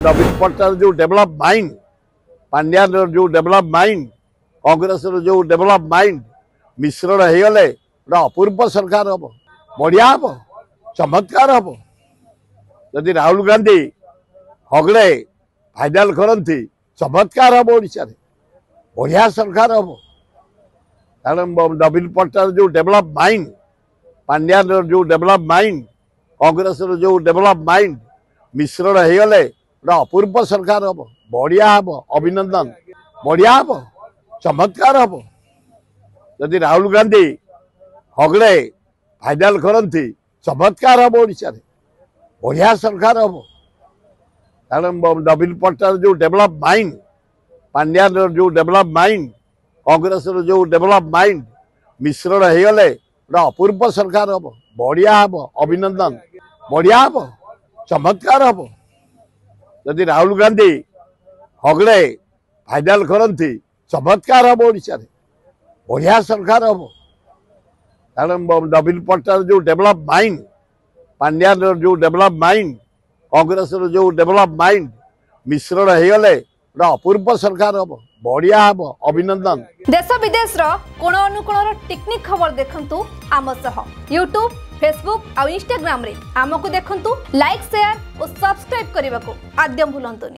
नवीन पट्टनायक जो develop mind Pandya जो develop mind Congress जो डेवलप माइंड मिश्रण हो गले अपूर्व सरकार हम बढ़िया हम चमत्कार हम जदि राहुल गांधी हगड़े फाइनाल करती चमत्कार हम ओडिशा बढ़िया सरकार हम कारण नवीन पट्टनायक जो डेवलप माइंड पांड्या जो डेवलप माइंड कांग्रेस जो डेवलप माइंड मिश्रण हो गले अपूर्व सरकार हम बढ़िया हम अभिनंदन बढ़िया हम चमत्कार हम जदि राहुल गांधी हगड़े फाइनाल करती चमत्कार हम ओडिशा बढ़िया सरकार हम कारण नवीन पट्टनायक जो डेवलप माइंड पांड्या जो डेवलप माइंड कांग्रेस जो डेवलप माइंड मिश्रण हो गले अपूर्व सरकार हम बढ़िया हम अभिनंदन बढ़िया हम चमत्कार हम जदि राहुल गांधी हगड़े फाइनाल करती चमत्कार हम ओडिशा बढ़िया सरकार हम कारण नवीन पट्टनायक जो डेवलप माइंड पांड्या जो डेवलप माइंड कांग्रेस जो डेवलप माइंड मिश्रण हो गले अपूर्व सरकार हम बढ़िया हम अभिनंदन। देश विदेश कोण अनुकोण टेक्निक खबर देखंतु आम सह यूट्यूब फेसबुक और इंस्टाग्राम रे आमको देखंतु लाइक शेयर और सब्सक्राइब करने को आद्यम भूलंतुनि।